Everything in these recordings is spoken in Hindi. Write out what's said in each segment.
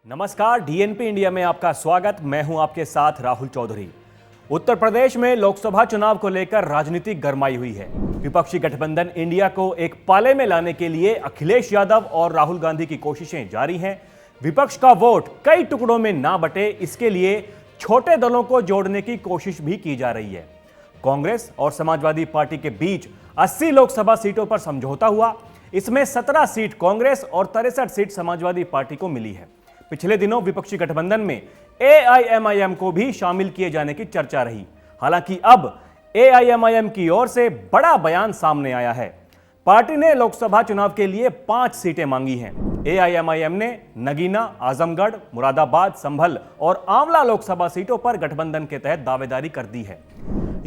नमस्कार, डीएनपी इंडिया में आपका स्वागत। मैं हूं आपके साथ राहुल चौधरी। उत्तर प्रदेश में लोकसभा चुनाव को लेकर राजनीति गरमाई हुई है। विपक्षी गठबंधन इंडिया को एक पाले में लाने के लिए अखिलेश यादव और राहुल गांधी की कोशिशें जारी हैं। विपक्ष का वोट कई टुकड़ों में ना बटे, इसके लिए छोटे दलों को जोड़ने की कोशिश भी की जा रही है। कांग्रेस और समाजवादी पार्टी के बीच 80 लोकसभा सीटों पर समझौता हुआ। इसमें 17 सीट कांग्रेस और 63 सीट समाजवादी पार्टी को मिली है। पिछले दिनों विपक्षी गठबंधन में एआईएमआईएम को भी शामिल किए जाने की चर्चा रही। हालांकि अब एआईएमआईएम की ओर से बड़ा बयान सामने आया है। पार्टी ने लोकसभा चुनाव के लिए 5 सीटें मांगी हैं। एआईएमआईएम ने नगीना, आजमगढ़, मुरादाबाद, संभल और आंवला लोकसभा सीटों पर गठबंधन के तहत दावेदारी कर दी है।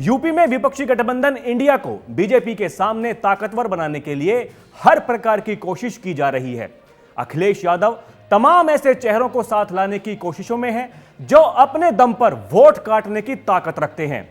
यूपी में विपक्षी गठबंधन इंडिया को बीजेपी के सामने ताकतवर बनाने के लिए हर प्रकार की कोशिश की जा रही है। अखिलेश यादव तमाम ऐसे चेहरों को साथ लाने की कोशिशों में हैं जो अपने दम पर वोट काटने की ताकत रखते हैं।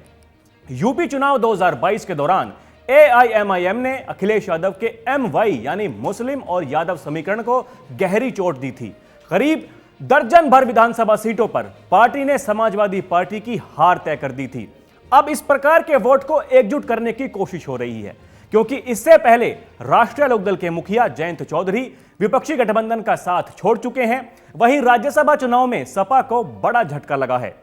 यूपी चुनाव 2022 के दौरान एआईएमआईएम ने अखिलेश यादव के एमवाई यानी मुस्लिम और यादव समीकरण को गहरी चोट दी थी। करीब दर्जन भर विधानसभा सीटों पर पार्टी ने समाजवादी पार्टी की हार तय कर दी थी। अब इस प्रकार के वोट को एकजुट करने की कोशिश हो रही है, क्योंकि इससे पहले राष्ट्रीय लोकदल के मुखिया जयंत चौधरी विपक्षी गठबंधन का साथ छोड़ चुके हैं। वहीं राज्यसभा चुनाव में सपा को बड़ा झटका लगा है।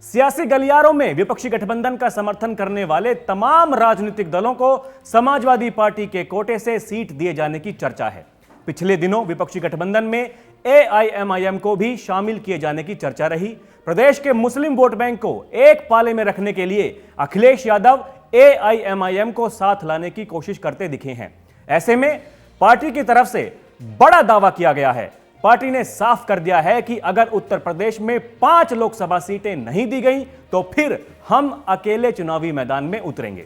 सियासी गलियारों में विपक्षी गठबंधन का समर्थन करने वाले तमाम राजनीतिक दलों को समाजवादी पार्टी के कोटे से सीट दिए जाने की चर्चा है। पिछले दिनों विपक्षी गठबंधन में एआईएमआईएम को भी शामिल किए जाने की चर्चा रही। प्रदेश के मुस्लिम वोट बैंक को एक पाले में रखने के लिए अखिलेश यादव एआईएमआईएम को साथ लाने की कोशिश करते दिखे हैं। ऐसे में पार्टी की तरफ से बड़ा दावा किया गया है। पार्टी ने साफ कर दिया है कि अगर उत्तर प्रदेश में 5 लोकसभा सीटें नहीं दी गई तो फिर हम अकेले चुनावी मैदान में उतरेंगे।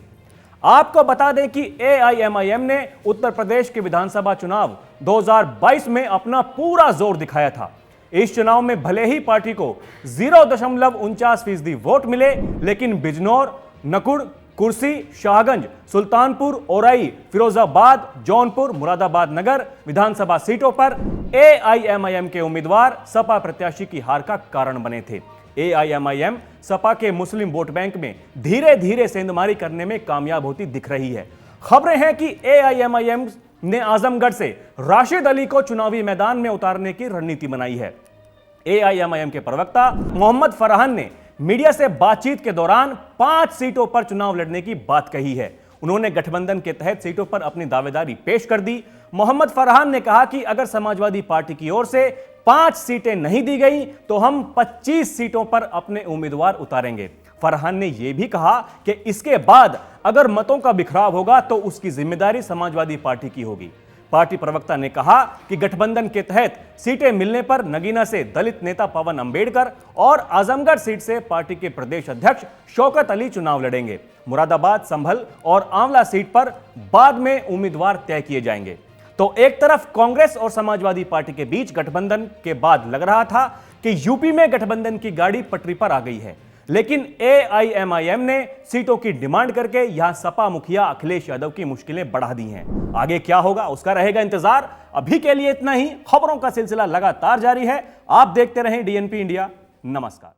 आपको बता दें कि एआईएमआईएम ने उत्तर प्रदेश के विधानसभा चुनाव 2022 में अपना पूरा जोर दिखाया था। इस चुनाव में भले ही पार्टी को 0.49% वोट मिले, लेकिन बिजनौर, नकुड़, कुर्सी, शाहगंज, सुल्तानपुर, औराई, फिरोजाबाद, जौनपुर, मुरादाबाद नगर विधानसभा सीटों पर एआईएमआईएम के उम्मीदवार सपा प्रत्याशी की हार का कारण बने थे। एआईएमआईएम सपा के मुस्लिम वोट बैंक में धीरे धीरे सेंधमारी करने में कामयाब होती दिख रही है। खबरें हैं कि एआईएमआईएम ने आजमगढ़ से राशिद अली को चुनावी मैदान में उतारने की रणनीति बनाई है। एआईएमआईएम के प्रवक्ता मोहम्मद फरहान ने मीडिया से बातचीत के दौरान 5 सीटों पर चुनाव लड़ने की बात कही है। उन्होंने गठबंधन के तहत सीटों पर अपनी दावेदारी पेश कर दी। मोहम्मद फरहान ने कहा कि अगर समाजवादी पार्टी की ओर से 5 सीटें नहीं दी गई तो हम 25 सीटों पर अपने उम्मीदवार उतारेंगे। फरहान ने यह भी कहा कि इसके बाद अगर मतों का बिखराव होगा तो उसकी जिम्मेदारी समाजवादी पार्टी की होगी। पार्टी प्रवक्ता ने कहा कि गठबंधन के तहत सीटें मिलने पर नगीना से दलित नेता पवन अंबेडकर और आजमगढ़ सीट से पार्टी के प्रदेश अध्यक्ष शौकत अली चुनाव लड़ेंगे। मुरादाबाद, संभल और आंवला सीट पर बाद में उम्मीदवार तय किए जाएंगे। तो एक तरफ कांग्रेस और समाजवादी पार्टी के बीच गठबंधन के बाद लग रहा था कि यूपी में गठबंधन की गाड़ी पटरी पर आ गई है, लेकिन एआईएमआईएम ने सीटों की डिमांड करके यहां सपा मुखिया अखिलेश यादव की मुश्किलें बढ़ा दी हैं। आगे क्या होगा उसका रहेगा इंतजार। अभी के लिए इतना ही। खबरों का सिलसिला लगातार जारी है। आप देखते रहें डीएनपी इंडिया। नमस्कार।